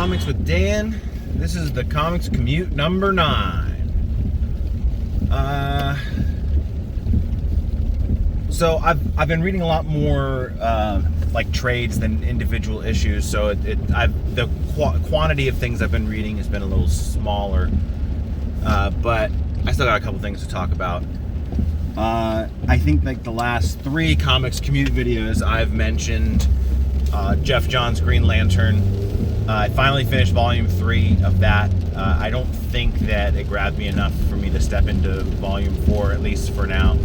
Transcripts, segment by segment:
Comics with Dan. This is the Comics Commute number 9. So I've been reading a lot more like trades than individual issues. So the quantity of things I've been reading has been a little smaller, but I still got a couple things to talk about. I think like the last 3 Comics Commute videos I've mentioned Jeff Johns' Green Lantern. I finally finished volume 3 of that. I don't think that it grabbed me enough for me to step into volume 4, at least for now.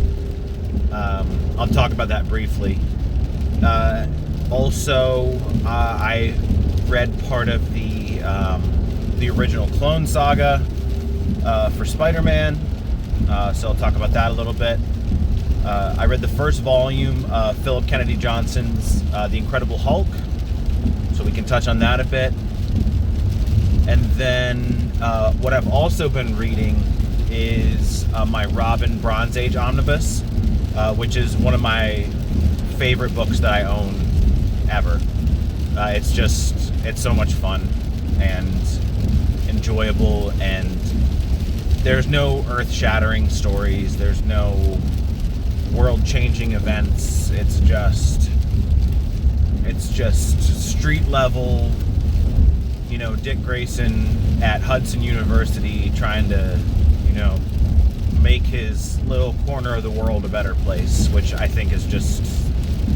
I'll talk about that briefly. Also, I read part of the original Clone Saga for Spider-Man, so I'll talk about that a little bit. I read the first volume of Philip Kennedy Johnson's The Incredible Hulk, so we can touch on that a bit. And then what I've also been reading is my Robin Bronze Age Omnibus, which is one of my favorite books that I own ever. It's so much fun and enjoyable, and there's no earth-shattering stories, there's no world-changing events. It's just street level, Dick Grayson at Hudson University trying to, make his little corner of the world a better place, which I think is just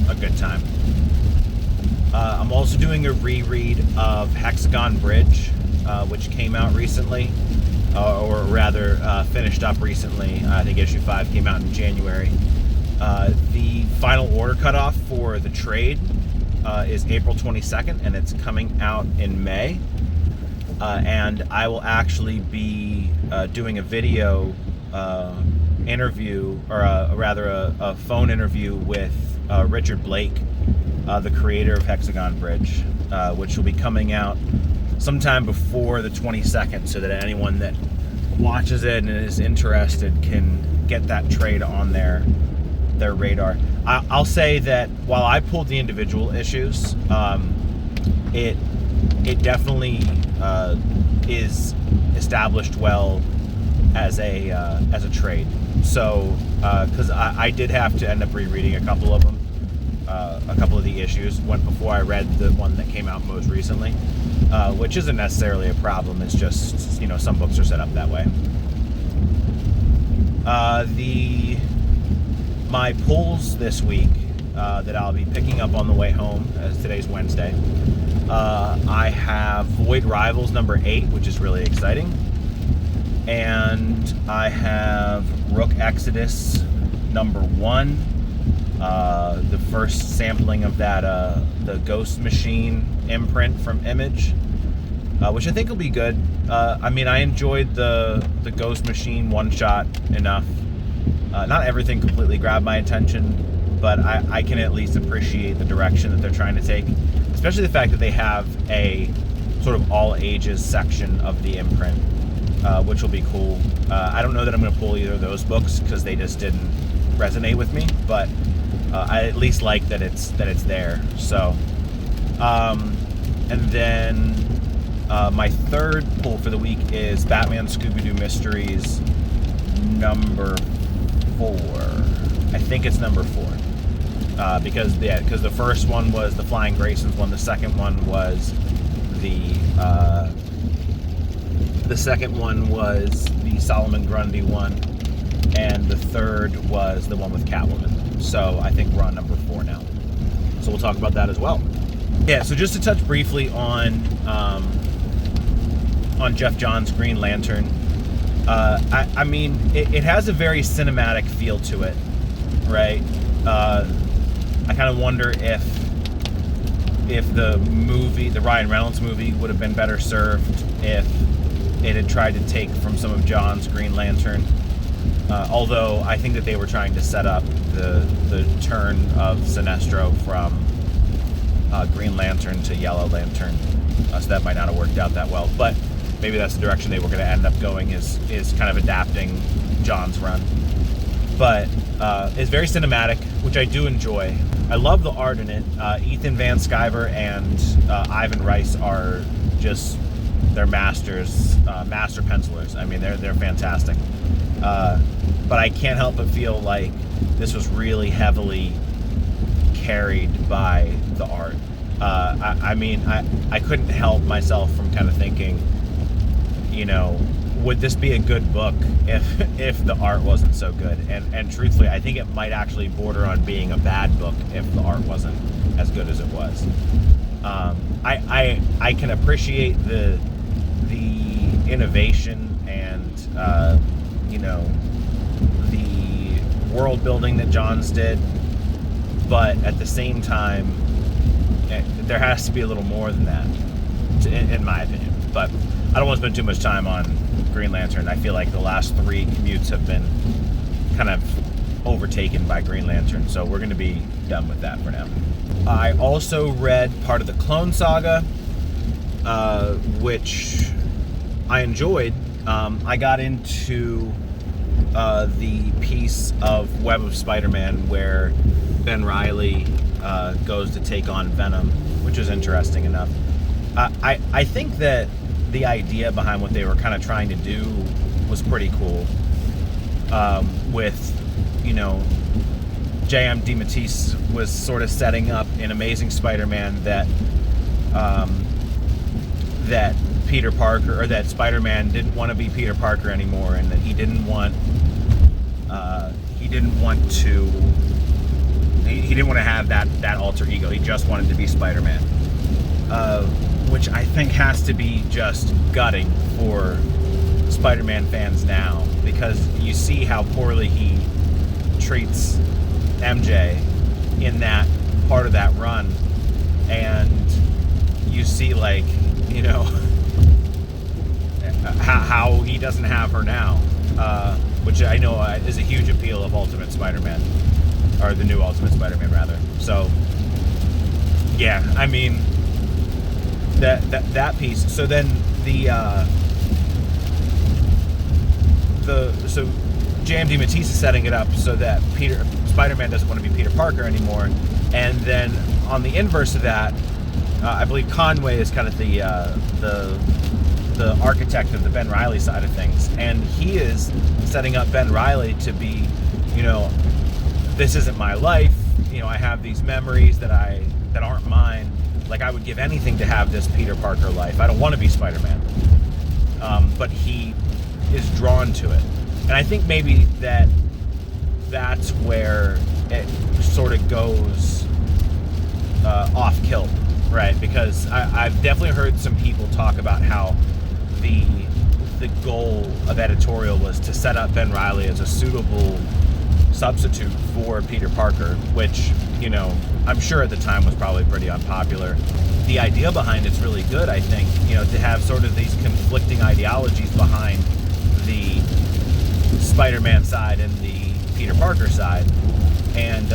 a good time. I'm also doing a reread of Hexagon Bridge, which came out recently, or rather finished up recently. I think issue 5 came out in January. The final order cutoff for the trade is April 22nd, and it's coming out in May. And I will actually be doing a video interview, or a phone interview with Richard Blake, the creator of Hexagon Bridge, which will be coming out sometime before the 22nd, so that anyone that watches it and is interested can get that trade on their radar. I'll say that while I pulled the individual issues, it definitely is established well as a trade. So because I did have to end up rereading a couple of them, a couple of the issues before I read the one that came out most recently, which isn't necessarily a problem. It's just some books are set up that way. My pulls this week that I'll be picking up on the way home, as today's Wednesday. I have Void Rivals number 8, which is really exciting. And I have Rook Exodus number 1, the first sampling of that, the Ghost Machine imprint from Image, which I think will be good. I enjoyed the Ghost Machine one-shot enough. Not everything completely grabbed my attention, but I can at least appreciate the direction that they're trying to take, especially the fact that they have a sort of all ages section of the imprint, which will be cool. I don't know that I'm going to pull either of those books because they just didn't resonate with me, but I at least like that it's there. So, and then my third pull for the week is Batman Scooby-Doo Mysteries number 4. I think it's number 4. Because the first one was the Flying Graysons one, the second one was the Solomon Grundy one, and the third was the one with Catwoman. So I think we're on number 4 now. So we'll talk about that as well. Yeah. So just to touch briefly on Jeff Johns' Green Lantern. It has a very cinematic feel to it, right? I kind of wonder if the Ryan Reynolds movie would have been better served if it had tried to take from some of John's Green Lantern. Although I think that they were trying to set up the turn of Sinestro from Green Lantern to Yellow Lantern, so that might not have worked out that well. But maybe that's the direction they were going to end up going, is kind of adapting John's run. But it's very cinematic, which I do enjoy. I love the art in it. Ethan Van Sciver and Ivan Rice are they're master pencilers. I mean, they're fantastic. But I can't help but feel like this was really heavily carried by the art. I couldn't help myself from kind of thinking, would this be a good book if the art wasn't so good? And truthfully, I think it might actually border on being a bad book if the art wasn't as good as it was. I can appreciate the innovation and the world building that Johns did, but at the same time, there has to be a little more than that, in my opinion. But I don't want to spend too much time on Green Lantern. I feel like the last 3 commutes have been kind of overtaken by Green Lantern, so we're going to be done with that for now. I also read part of the Clone Saga, which I enjoyed. I got into the piece of Web of Spider-Man where Ben Reilly goes to take on Venom, which was interesting enough. I think that the idea behind what they were kind of trying to do was pretty cool. With, J.M. DeMatteis was sort of setting up in Amazing Spider-Man that Peter Parker, or that Spider-Man didn't want to be Peter Parker anymore, and that he didn't want to have that alter ego. He just wanted to be Spider-Man, which I think has to be just gutting for Spider-Man fans now, because you see how poorly he treats MJ in that part of that run, and you see how he doesn't have her now, which I know is a huge appeal of Ultimate Spider-Man, or the new Ultimate Spider-Man rather. So yeah, I mean that piece. So then so J.M. DeMatteis is setting it up so that Spider-Man doesn't want to be Peter Parker anymore, and then on the inverse of that, I believe Conway is kind of the architect of the Ben Reilly side of things, and he is setting up Ben Reilly to be, this isn't my life. I have these memories that aren't mine. Like, I would give anything to have this Peter Parker life. I don't want to be Spider-Man, but he is drawn to it, and I think maybe that's where it sort of goes off kilt, right? Because I've definitely heard some people talk about how the goal of editorial was to set up Ben Reilly as a suitable substitute for Peter Parker, which, I'm sure at the time was probably pretty unpopular. The idea behind it's really good, I think, to have sort of these conflicting ideologies behind the Spider-Man side and the Peter Parker side. And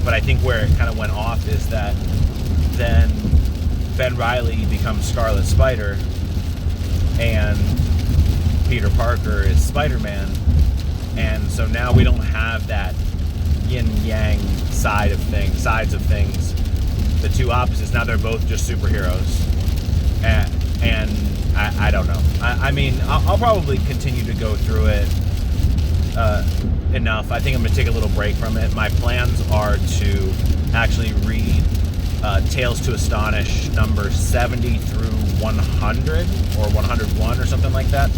but I think where it kind of went off is that then Ben Reilly becomes Scarlet Spider and Peter Parker is Spider-Man, and so now we don't have that yin-yang sides of things, the two opposites. Now they're both just superheroes, and I don't know. I mean, I'll probably continue to go through it enough. I think I'm going to take a little break from it. My plans are to actually read Tales to Astonish number 70 through 100 or 101 or something like that.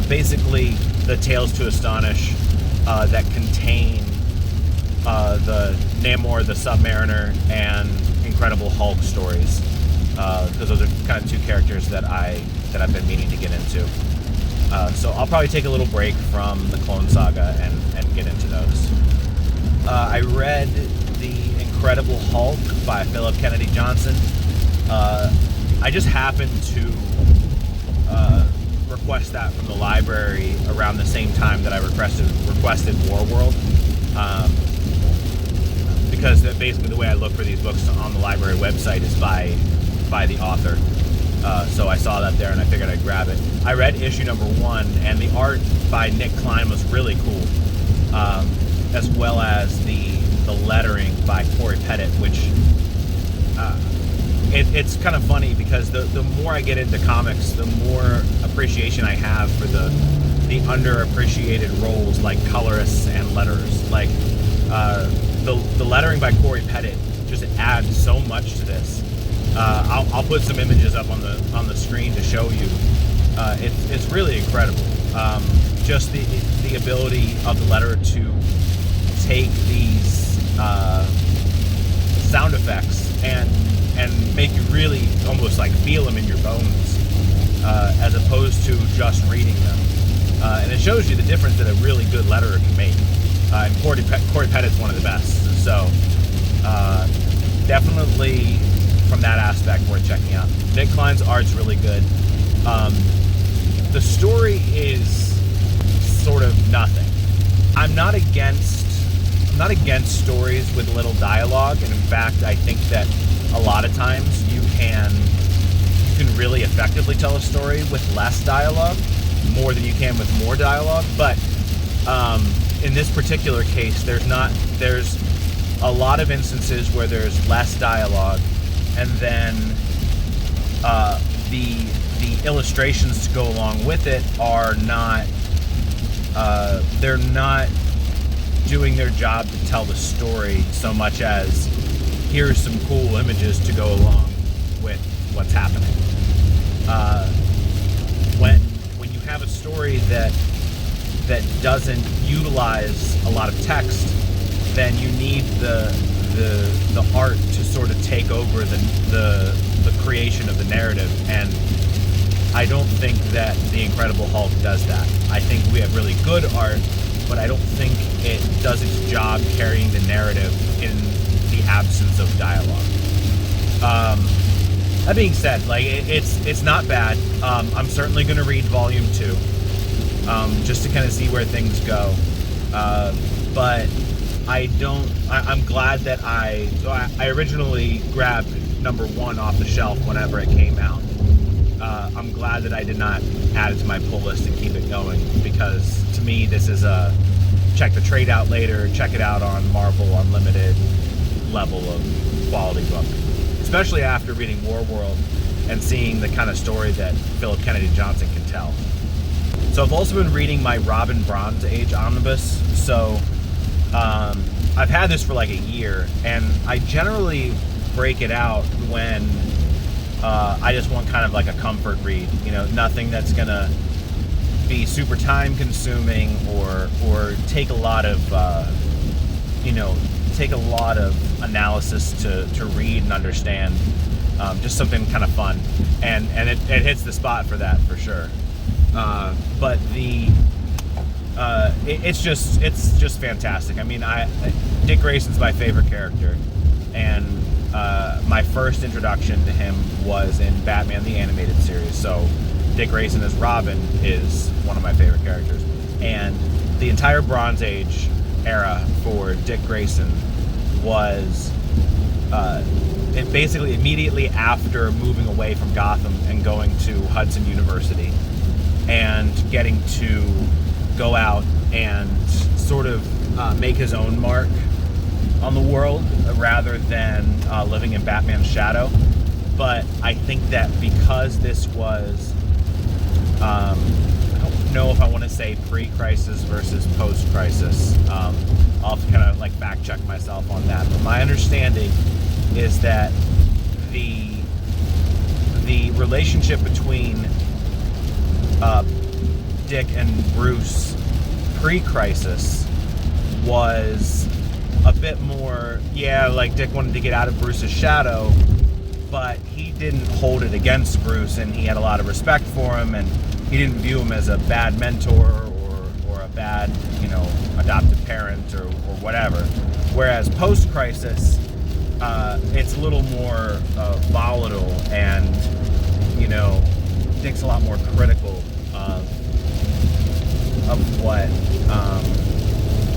Basically, the Tales to Astonish that contain the Namor, the Submariner, and Incredible Hulk stories, because those are kind of two characters that I've been meaning to get into. So I'll probably take a little break from the Clone Saga and get into those. I read The Incredible Hulk by Philip Kennedy Johnson. I just happened to request that from the library around the same time that I requested Warworld, because basically the way I look for these books on the library website is by the author. So I saw that there and I figured I'd grab it. I read issue number 1, and the art by Nick Klein was really cool, as well as the lettering by Corey Pettit, which it's kind of funny because the more I get into comics, the more appreciation I have for the underappreciated roles like colorists and letterers. Like the lettering by Corey Pettit just adds so much to this. I'll put some images up on the screen to show you. It's really incredible. Just the ability of the letterer to take these sound effects and make you really almost like feel them in your bones, as opposed to just reading them. And it shows you the difference that a really good letterer can make. And Corey Pettit's one of the best. So definitely from that aspect worth checking out. Nick Klein's art's really good. The story is sort of nothing. I'm not against stories with little dialogue, and in fact, I think that a lot of times you can really effectively tell a story with less dialogue, more than you can with more dialogue. But in this particular case, there's a lot of instances where there's less dialogue, and then the illustrations to go along with it are not they're not doing their job to tell the story so much as here's some cool images to go along with what's happening. When you have a story that doesn't utilize a lot of text, then you need the art to sort of take over the creation of the narrative, and I don't think that The Incredible Hulk does that. I think we have really good art, but I don't think it does its job carrying the narrative in the absence of dialogue. That being said, like it's not bad. I'm certainly going to read Volume 2, just to kind of see where things go. But I'm glad that I originally grabbed number 1 off the shelf whenever it came out. I'm glad that I did not add it to my pull list and keep it going, because to me this is a check the trade out later, check it out on Marvel Unlimited level of quality book, especially after reading Warworld and seeing the kind of story that Philip Kennedy Johnson can tell. So I've also been reading my Robin Bronze Age omnibus. So I've had this for like a year, and I generally break it out when I just want kind of like a comfort read, nothing that's gonna be super time consuming or take a lot of analysis to read and understand. Just something kind of fun, and it hits the spot for that for sure. But it's just fantastic. I mean, Dick Grayson's my favorite character, and my first introduction to him was in Batman the Animated Series. So Dick Grayson as Robin is one of my favorite characters, and the entire Bronze Age era for Dick Grayson was it basically immediately after moving away from Gotham and going to Hudson University and getting to go out and sort of make his own mark on the world rather than living in Batman's shadow. But I think that because this was I don't know if I want to say pre-crisis versus post-crisis. I'll have to kind of like fact check myself on that. But my understanding is that the relationship between Dick and Bruce pre-crisis was a bit more, like Dick wanted to get out of Bruce's shadow, but he didn't hold it against Bruce, and he had a lot of respect for him, and he didn't view him as a bad mentor or a bad, adoptive parent or whatever. Whereas post-crisis, it's a little more volatile, and Dick's a lot more critical of what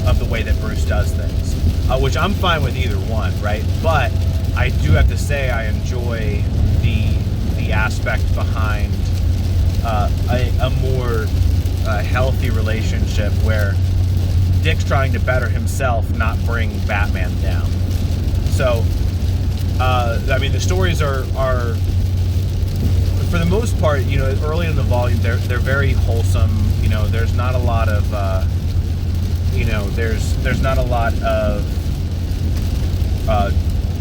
of the way that Bruce does things, which I'm fine with either one, right? But I do have to say I enjoy the aspect behind a more healthy relationship where Dick's trying to better himself, not bring Batman down. So I mean, the stories are for the most part, you know, early in the volume, they're very wholesome. You know, there's not a lot of you know, there's not a lot of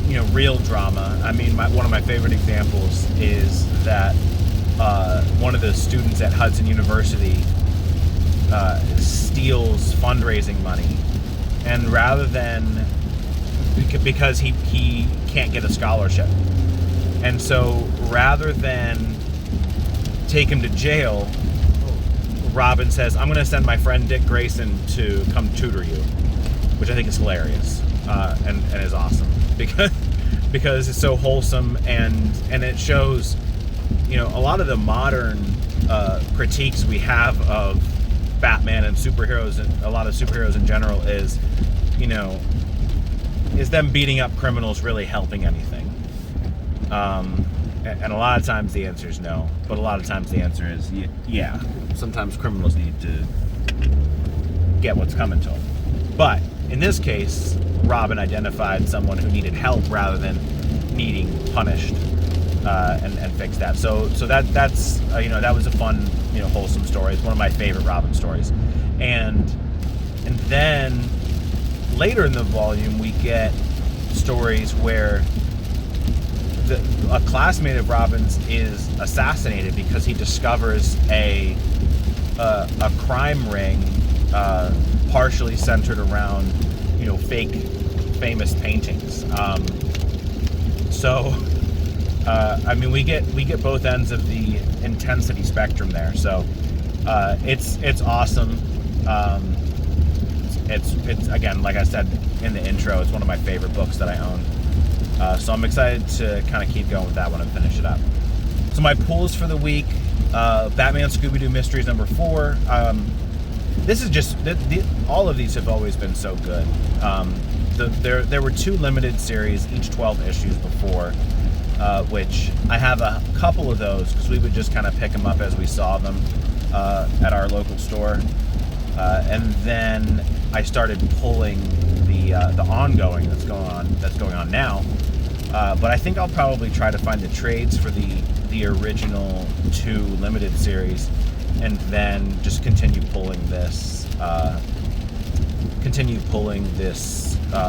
you know, real drama. I mean, one of my favorite examples is that one of the students at Hudson University steals fundraising money, and rather than, because he can't get a scholarship, and so rather than take him to jail, Robin says, "I'm going to send my friend Dick Grayson to come tutor you," which I think is hilarious and is awesome because it's so wholesome, and it shows, you know, a lot of the modern critiques we have of Batman and superheroes, and a lot of superheroes in general, is, you know, is them beating up criminals really helping anything? And a lot of times the answer is no, but a lot of times the answer is yeah. Sometimes criminals need to get what's coming to them. But in this case, Robin identified someone who needed help rather than needing punished, and fix that. So that's you know, that was a fun, you know, wholesome story. It's one of my favorite Robin stories. And then later in the volume, we get stories where a classmate of Robin's is assassinated because he discovers a crime ring partially centered around, you know, fake famous paintings. I mean, we get both ends of the intensity spectrum there. So it's awesome. It's again, like I said in the intro, it's one of my favorite books that I own. So I'm excited to kind of keep going with that one and finish it up. So my pulls for the week: Batman Scooby-Doo Mysteries #4. This is just all of these have always been so good. There were 2 limited series, each 12 issues before, which I have a couple of those because we would just kind of pick them up as we saw them at our local store, and then I started pulling the ongoing that's going on now. But I think I'll probably try to find the trades for the original 2 limited series, and then just continue pulling this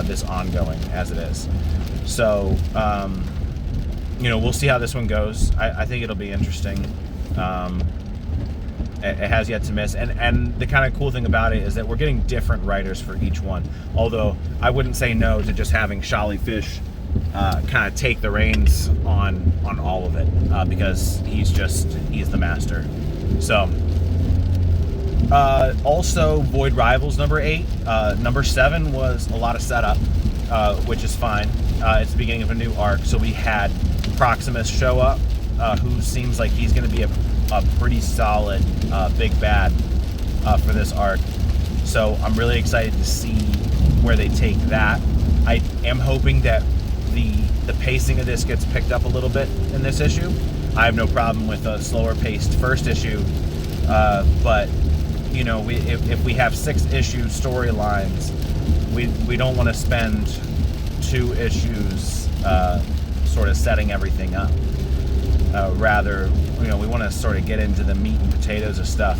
this ongoing as it is. So you know, we'll see how this one goes. I think it'll be interesting. It has yet to miss, and the kind of cool thing about it is that we're getting different writers for each one. Although I wouldn't say no to just having Sholly Fish kind of take the reins on all of it, because he's the master. So also Void Rivals #8. #7 was a lot of setup, which is fine. It's the beginning of a new arc, so we had Proximus show up, who seems like he's going to be a pretty solid big bad for this arc. So I'm really excited to see where they take that. I am hoping that the pacing of this gets picked up a little bit in this issue. I have no problem with a slower paced first issue, but you know, if we have 6-issue storylines, we don't want to spend 2 issues sort of setting everything up. Rather, you know, we want to sort of get into the meat and potatoes of stuff,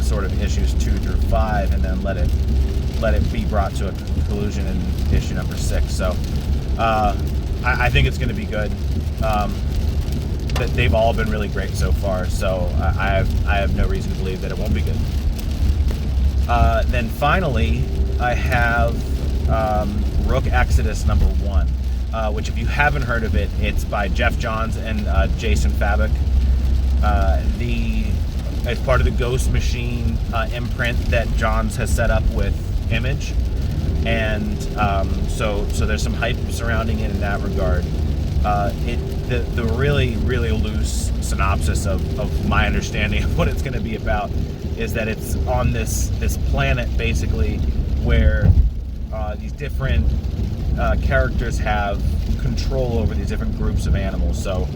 sort of issues 2 through 5, and then let it be brought to a conclusion in issue #6. So I think it's going to be good. That they've all been really great so far, so I have no reason to believe that it won't be good. Then finally, I have Rook Exodus #1. Which, if you haven't heard of it, it's by Jeff Johns and Jason Fabok. It's part of the Ghost Machine imprint that Johns has set up with Image, and so there's some hype surrounding it in that regard. The really loose synopsis of my understanding of what it's going to be about is that it's on this planet basically where these different characters have control over these different groups of animals. So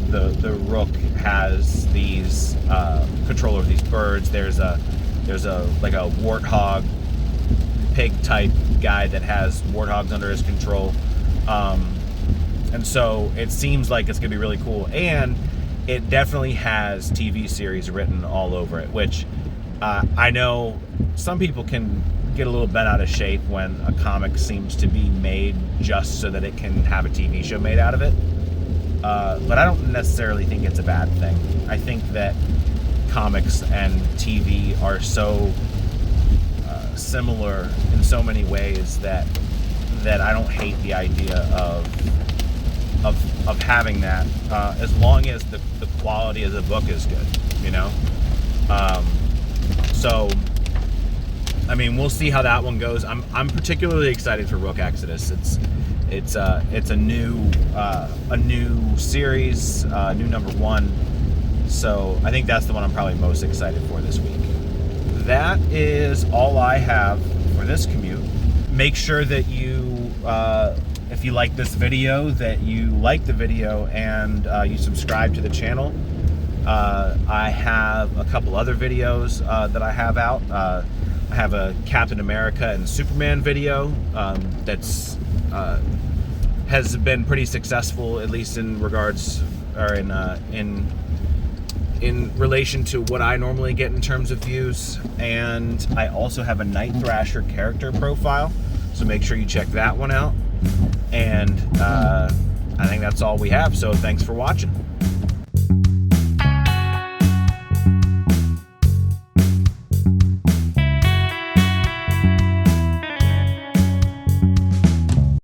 the Rook has these control over these birds. There's a like a warthog pig type guy that has warthogs under his control. And so it seems like it's going to be really cool. And it definitely has TV series written all over it, which I know some people can get a little bent out of shape when a comic seems to be made just so that it can have a TV show made out of it. But I don't necessarily think it's a bad thing. I think that comics and TV are so similar in so many ways that I don't hate the idea of having that, as long as the quality of the book is good, you know. So I mean, we'll see how that one goes. I'm particularly excited for Rook Exodus. It's a new series, new number 1. So I think that's the one I'm probably most excited for this week. That is all I have for this commute. Make sure that you, if you like this video, that you like the video and you subscribe to the channel. I have a couple other videos that I have out. I have a Captain America and Superman video that's has been pretty successful, at least in regards, or in relation to what I normally get in terms of views. And I also have a Night Thrasher character profile, so make sure you check that one out. And I think that's all we have, so thanks for watching.